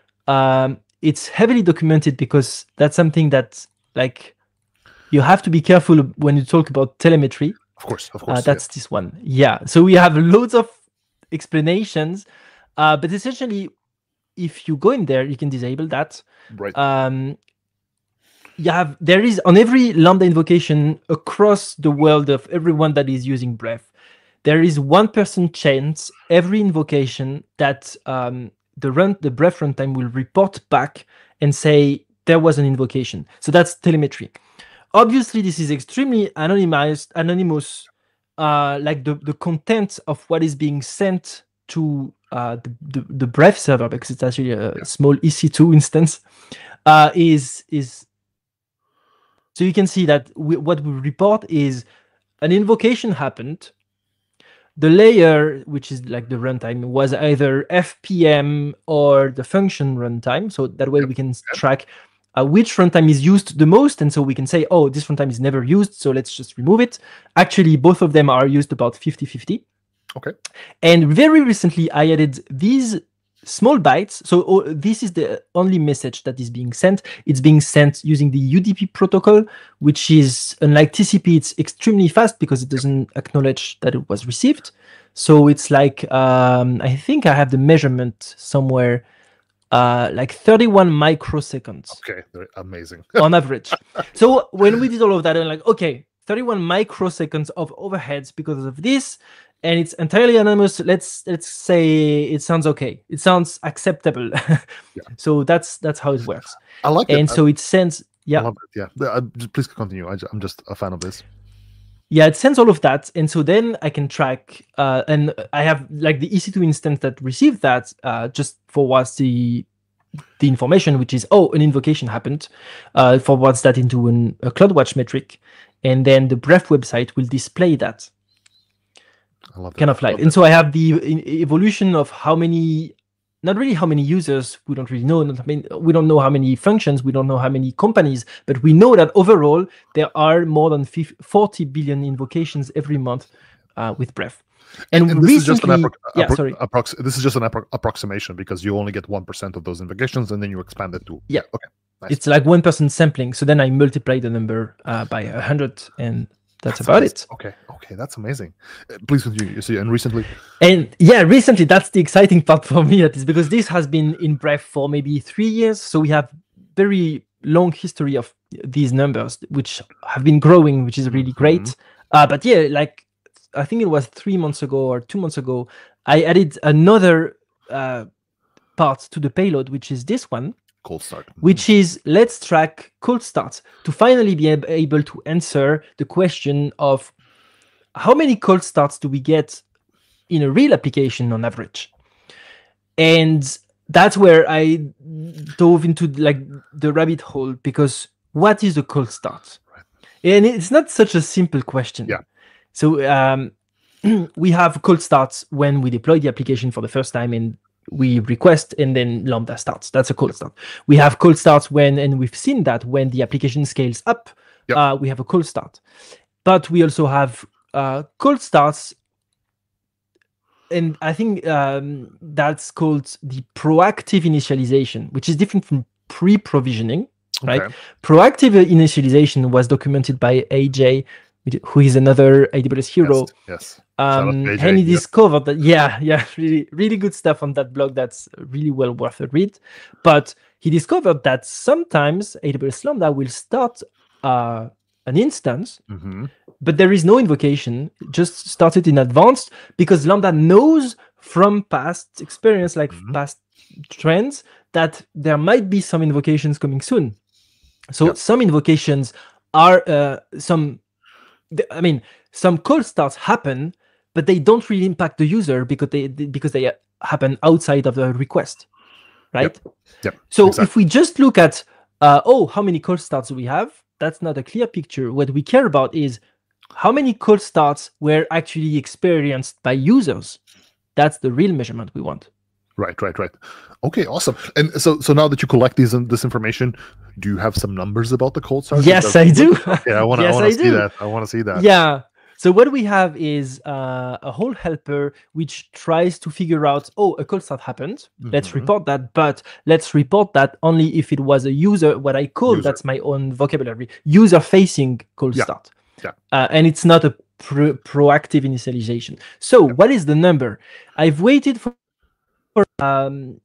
it's heavily documented, because that's something that, like, you have to be careful when you talk about telemetry. Of course. That's this one. Yeah. So we have loads of explanations, but essentially, if you go in there, you can disable that. Right. There is, on every Lambda invocation across the world of everyone that is using Bref, there is 1% chance every invocation that the Bref runtime will report back and say there was an invocation. So that's telemetry. Obviously, this is extremely anonymous. Like the content of what is being sent to the Bref server, because it's actually a small EC2 instance, is. So you can see that what we report is an invocation happened. The layer, which is like the runtime, was either FPM or the function runtime. So that way we can track which runtime is used the most. And so we can say, oh, this runtime is never used, so let's just remove it. Actually, both of them are used about 50-50. Okay. And very recently, I added these small bytes. So this is the only message that is being sent. It's being sent using the UDP protocol, which is, unlike TCP, it's extremely fast because it doesn't acknowledge that it was received. So it's like, I think I have the measurement somewhere, like 31 microseconds. Okay, amazing. On average. So when we did all of that, I'm like, okay, 31 microseconds of overheads because of this, and it's entirely anonymous. Let's say it sounds okay. It sounds acceptable. So that's how it works. I like it. And so it sends. Yeah. I love it. Yeah. Please continue. I'm just a fan of this. Yeah, it sends all of that, and so then I can track. And I have like the EC2 instance that received that just forwards the information, which is, oh, an invocation happened. Forwards that into a CloudWatch metric, and then the Bref website will display that. I love that. Kind of like, and so I have the evolution of how many, not really how many users, we don't really know. We don't know how many functions, we don't know how many companies, but we know that overall there are more than 40 billion invocations every month with Bref. And this recently, this is just an approximation, because you only get 1% of those invocations, and then you expand it to okay. Nice. It's like 1% sampling. So then I multiply the number by 100, and that's about it. Okay, that's amazing. Please continue. You see, and recently, that's the exciting part for me. That is because this has been in Bref for maybe 3 years, so we have very long history of these numbers, which have been growing, which is really great. But yeah, like I think it was 3 months ago or 2 months ago, I added another part to the payload, which is this one. Cold start. Which is, let's track cold starts to finally be able to answer the question of how many cold starts do we get in a real application on average. And that's where I dove into like the rabbit hole, because what is a cold start? Right. And it's not such a simple question. Yeah. So we have cold starts when we deploy the application for the first time and we request, and then Lambda starts. That's a cold start. We have cold starts when, and we've seen that when the application scales up, we have a cold start. But we also have cold starts, and I think that's called the proactive initialization, which is different from pre-provisioning, right? Proactive initialization was documented by AJ, who is another AWS hero. Yes. And he discovered that, really, really good stuff on that blog. That's really well worth a read. But he discovered that sometimes AWS Lambda will start an instance, but there is no invocation, just started in advance, because Lambda knows from past experience, like past trends, that there might be some invocations coming soon. So some invocations are some cold starts happen, but they don't really impact the user because they happen outside of the request. right? Yep. So exactly. if we just look at, how many cold starts do we have? That's not a clear picture. What we care about is how many cold starts were actually experienced by users. That's the real measurement we want. Right. Okay, awesome. And so now that you collect this information, do you have some numbers about the cold starts? Yes, I do. Yeah, I want to see that. I want to see that. Yeah. So what we have is a whole helper which tries to figure out, a cold start happened. Let's report that, but let's report that only if it was a user, what I call, that's my own vocabulary, user-facing cold start. Yeah. And it's not a proactive initialization. So what is the number? I've waited for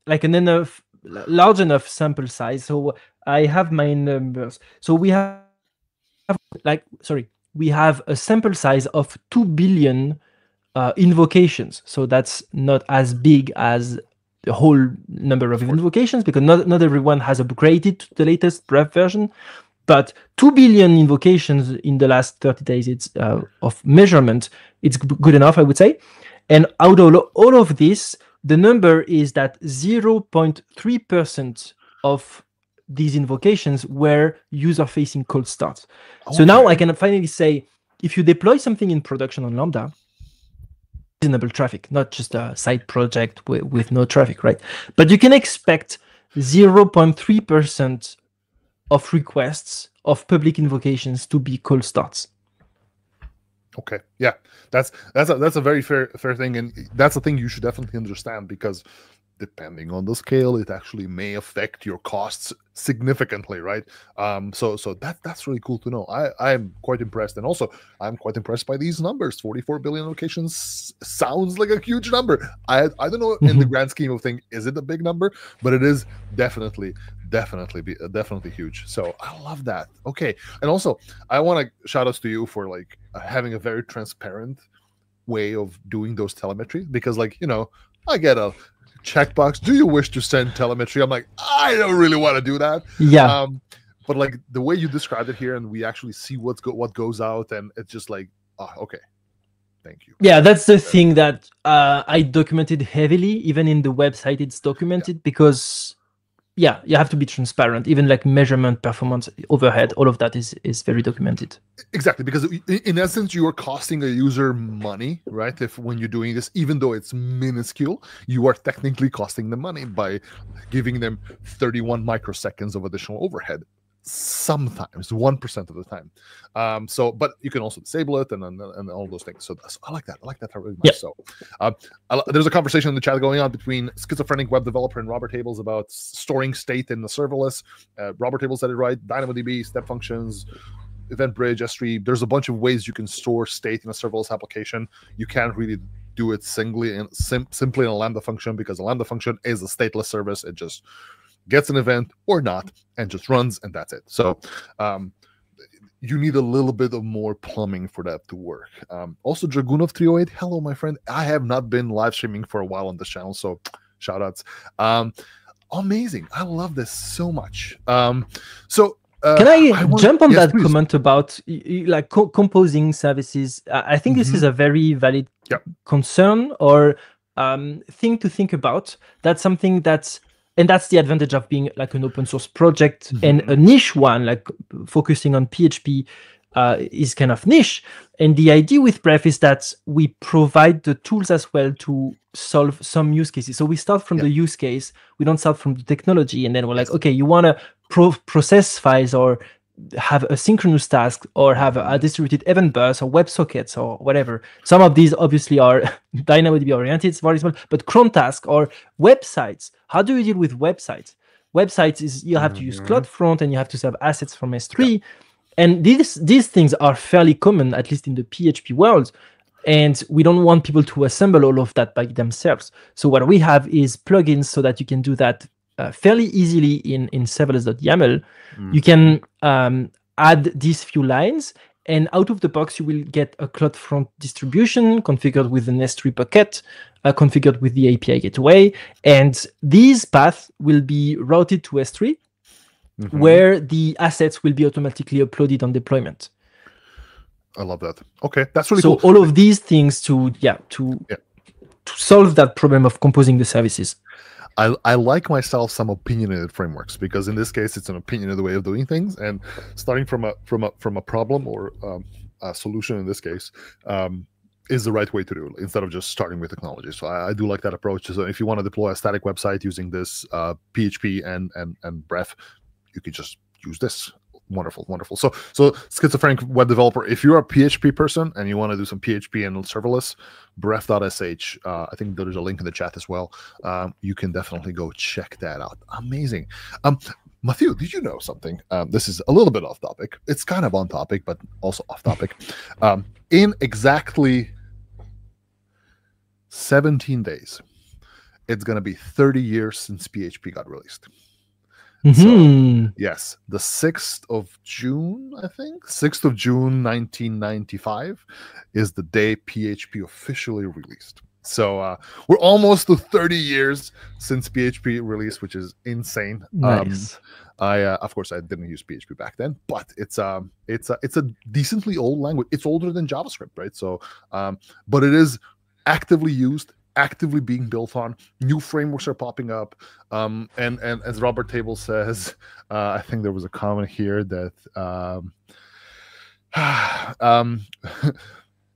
like large enough sample size. So I have my numbers. So we have we have a sample size of 2 billion invocations. So that's not as big as the whole number of invocations, because not everyone has upgraded to the latest Bref version. But 2 billion invocations in the last 30 days, it's of measurement, it's good enough, I would say. And out of all of this, the number is that 0.3% of these invocations were user-facing cold starts. Okay. So now I can finally say, if you deploy something in production on Lambda, reasonable traffic, not just a side project with no traffic, right? But you can expect 0.3% of requests of public invocations to be cold starts. Okay, yeah, that's a very fair thing, and that's a thing you should definitely understand, because depending on the scale, it actually may affect your costs significantly, right? So that's really cool to know. I'm quite impressed, and also I'm quite impressed by these numbers. 44 billion locations sounds like a huge number. I don't know in the grand scheme of things, is it a big number? But it is definitely huge. So I love that. Okay, and also I want to shout outs to you for like having a very transparent way of doing those telemetry, because like, I get a checkbox, do you wish to send telemetry? I'm like, I don't really want to do that. Yeah. But like the way you described it here, and we actually see what goes out, and it's just like, okay, thank you. Yeah, that's the thing that I documented heavily. Even in the website, it's documented, because yeah, you have to be transparent. Even like measurement, performance, overhead, all of that is very documented. Exactly, because in essence, you are costing a user money, right? When you're doing this, even though it's minuscule, you are technically costing them money by giving them 31 microseconds of additional overhead. Sometimes 1% of the time. But you can also disable it and all those things. So I like that. I like that really much. Yep. So there's a conversation in the chat going on between schizophrenic web developer and Robert Tables about storing state in the serverless. Robert Tables said it right. DynamoDB, step functions, Event Bridge, S3. There's a bunch of ways you can store state in a serverless application. You can't really do it simply in a Lambda function, because a Lambda function is a stateless service. It just gets an event or not and just runs, and that's it. So you need a little bit of more plumbing for that to work. Also, Dragunov 308, hello, my friend. I have not been live streaming for a while on this channel, so shout outs. Amazing. I love this so much. Can I jump on that comment about like composing services? I think this is a very valid concern or thing to think about. That's something and that's the advantage of being like an open source project, and a niche one, like focusing on PHP is kind of niche. And the idea with Bref is that we provide the tools as well to solve some use cases. So we start from the use case. We don't start from the technology. And then we're like, okay, you want to process files or have a synchronous task or have a distributed event bus or WebSockets or whatever. Some of these obviously are DynamoDB oriented, it's very small, but cron task or websites. How do you deal with websites? Websites is you have to use CloudFront and you have to serve assets from S3. And these things are fairly common, at least in the PHP world. And we don't want people to assemble all of that by themselves. So what we have is plugins so that you can do that fairly easily in serverless.yaml. You can add these few lines, and out of the box, you will get a CloudFront distribution configured with an S3 bucket, configured with the API gateway. And these paths will be routed to S3, where the assets will be automatically uploaded on deployment. I love that. Okay, that's really cool. So all of these things to solve that problem of composing the services. I like myself some opinionated frameworks, because in this case it's an opinionated way of doing things, and starting from a problem or a solution in this case is the right way to do it, instead of just starting with technology. So I do like that approach. So if you want to deploy a static website using this PHP and Bref, you can just use this. Wonderful, wonderful. So schizophrenic web developer, if you're a PHP person and you want to do some PHP and serverless, bref.sh, I think there's a link in the chat as well. You can definitely go check that out. Amazing. Matthieu, did you know something? This is a little bit off topic. It's kind of on topic, but also off topic. In exactly 17 days, it's going to be 30 years since PHP got released. So, yes, the 6th of June, I think, 6th of June, 1995 is the day PHP officially released. So we're almost to 30 years since PHP released, which is insane. Nice. Of course, I didn't use PHP back then, but it's a decently old language. It's older than JavaScript, right? So, but it is actively used, actively being built on. New frameworks are popping up, and as Robert Table says, I think there was a comment here that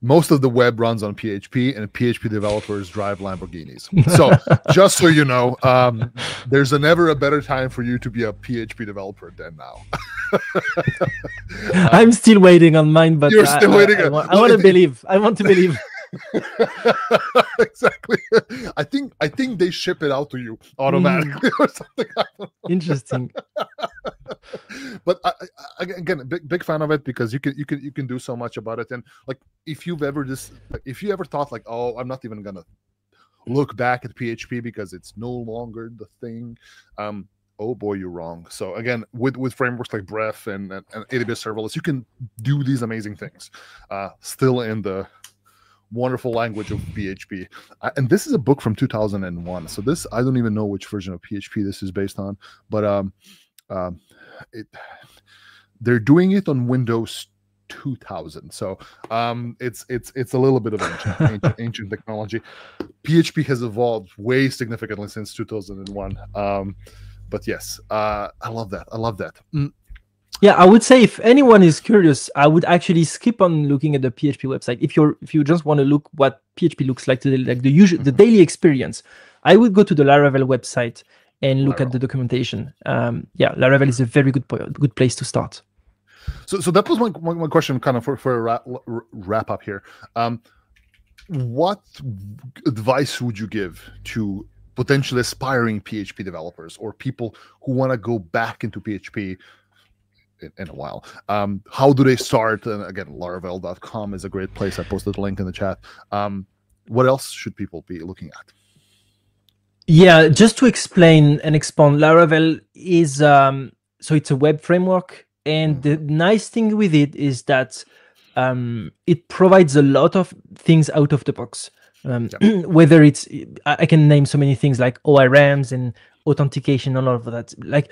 most of the web runs on PHP, and PHP developers drive Lamborghinis. So just so you know, there's never a better time for you to be a PHP developer than now. I'm still waiting on mine, but you're still waiting. I want to believe. I want to believe. Exactly. I think they ship it out to you automatically or something. Interesting. But again, big fan of it, because you can do so much about it. And like, if you ever thought like, oh, I'm not even gonna look back at PHP because it's no longer the thing, oh boy, you're wrong. So again, with frameworks like Bref and AWS Serverless, you can do these amazing things still in the wonderful language of PHP. And this is a book from 2001. So this, I don't even know which version of PHP this is based on, but they're doing it on Windows 2000. So it's a little bit of ancient technology. PHP has evolved way significantly since 2001. But yes, I love that. I love that. Yeah, I would say if anyone is curious, I would actually skip on looking at the PHP website. If you just want to look what PHP looks like today, like the daily experience, I would go to the Laravel website and look at the documentation. Yeah, Laravel is a very good place to start. So that was my question, kind of for a wrap up here. What advice would you give to potentially aspiring PHP developers or people who want to go back into PHP in a while? How do they start? And again, laravel.com is a great place. I posted a link in the chat. What else should people be looking at? Yeah, just to explain and expand, Laravel is so it's a web framework, and the nice thing with it is that it provides a lot of things out of the box. Whether it's, I can name so many things like ORMs and authentication and all of that. Like,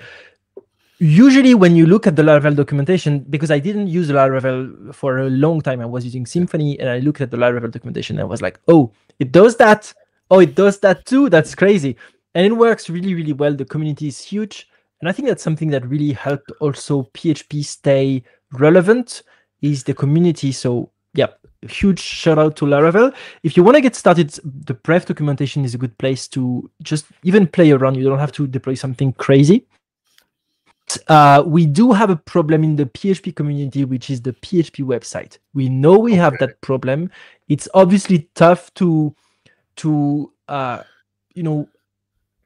usually when you look at the Laravel documentation, because I didn't use Laravel for a long time, I was using Symfony, and I looked at the Laravel documentation and I was like, oh, it does that. Oh, it does that too. That's crazy. And it works really, really well. The community is huge. And I think that's something that really helped also PHP stay relevant, is the community. So yeah, huge shout out to Laravel. If you want to get started, the Bref documentation is a good place to just even play around. You don't have to deploy something crazy. We do have a problem in the PHP community, which is the PHP website. We know we have that problem. It's obviously tough to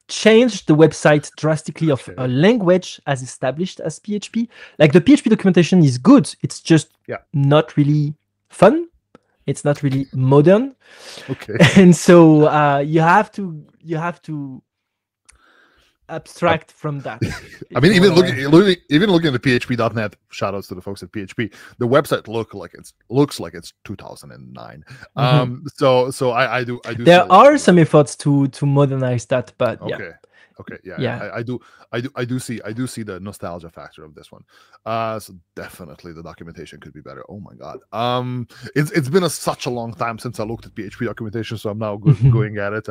change the website drastically of a language as established as PHP. Like, the PHP documentation is good. It's just not really fun. It's not really modern. Okay. And so you have to abstract from that. I mean, even looking at the PHP.net, shout outs to the folks at PHP, the website looks like it's 2009. So I do there are some efforts to modernize that, but yeah, Okay. Yeah. Yeah. I do see the nostalgia factor of this one. So definitely the documentation could be better. Oh my god. It's been such a long time since I looked at PHP documentation, so I'm now going at it.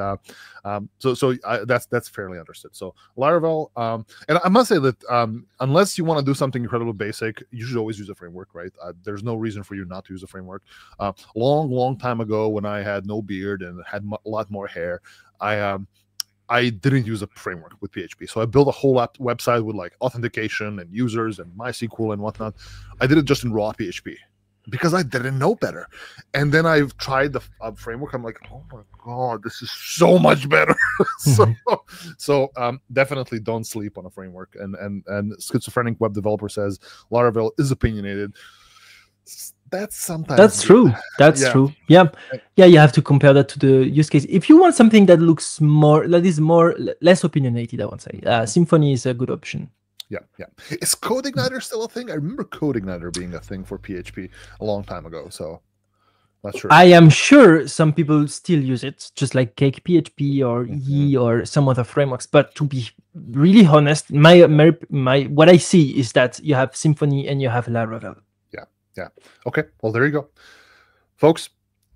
That's fairly understood. So Laravel, and I must say that unless you want to do something incredibly basic, you should always use a framework, right? There's no reason for you not to use a framework. Long time ago, when I had no beard and had a lot more hair, I didn't use a framework with PHP. So I built a whole website with like authentication and users and MySQL and whatnot. I did it just in raw PHP because I didn't know better. And then I've tried the framework. I'm like, oh my god, this is so much better. so definitely don't sleep on a framework. And Schizophrenic Web Developer says Laravel is opinionated. That's true. That's true. Yeah. You have to compare that to the use case. If you want something that looks less opinionated, I would say Symfony is a good option. Yeah. Is CodeIgniter still a thing? I remember CodeIgniter being a thing for PHP a long time ago. So not sure. I am sure some people still use it, just like Cake PHP or Yi or some other frameworks. But to be really honest, my what I see is that you have Symfony and you have Laravel. Yeah. Okay. Well, there you go. Folks,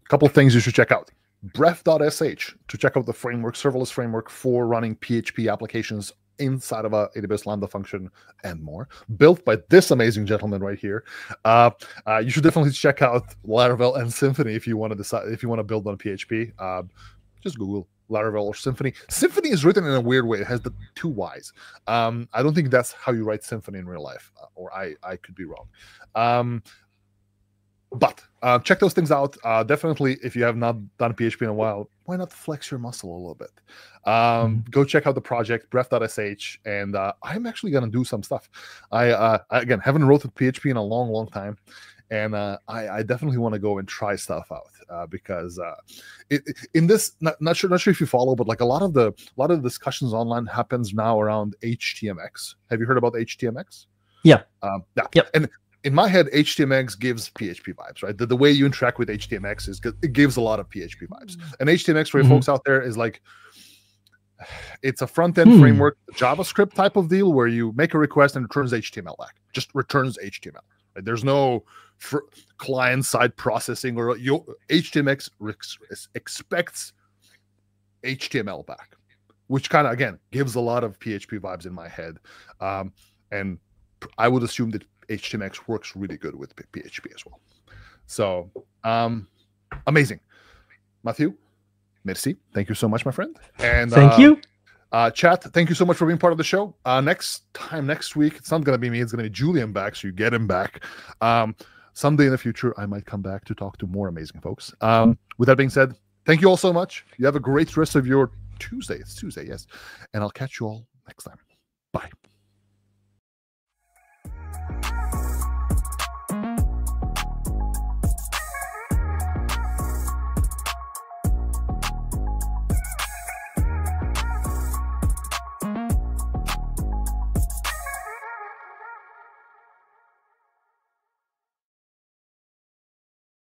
a couple of things you should check out. Bref.sh to check out the framework, serverless framework for running PHP applications inside of a AWS Lambda function and more. Built by this amazing gentleman right here. You should definitely check out Laravel and Symfony if you want to build on PHP. Just Google Laravel or Symfony. Symfony is written in a weird way. It has the two Y's. I don't think that's how you write Symfony in real life, or I could be wrong. But check those things out. Definitely, if you have not done PHP in a while, why not flex your muscle a little bit? Go check out the project, Bref.sh, and I'm actually going to do some stuff. I again, haven't wrote with PHP in a long time, and I definitely want to go and try stuff out because in this, not sure if you follow, but like a lot of the discussions online happens now around HTMX. Have you heard about HTMX? Yeah. Yep. And in my head, HTMX gives PHP vibes, right? The way you interact with HTMX it gives a lot of PHP vibes. And HTMX for you folks out there is like, it's a front-end framework, JavaScript type of deal where you make a request and it returns HTML back. Just returns HTML. Right? There's no client-side processing or HTMX expects HTML back, which kind of, again, gives a lot of PHP vibes in my head. And I would assume that HTMX works really good with PHP as well. So amazing. Matthieu, merci. Thank you so much, my friend. And thank you. Chat, thank you so much for being part of the show. Next week, it's not going to be me. It's going to be Julian back, so you get him back. Someday in the future, I might come back to talk to more amazing folks. With that being said, thank you all so much. You have a great rest of your Tuesday. It's Tuesday, yes. And I'll catch you all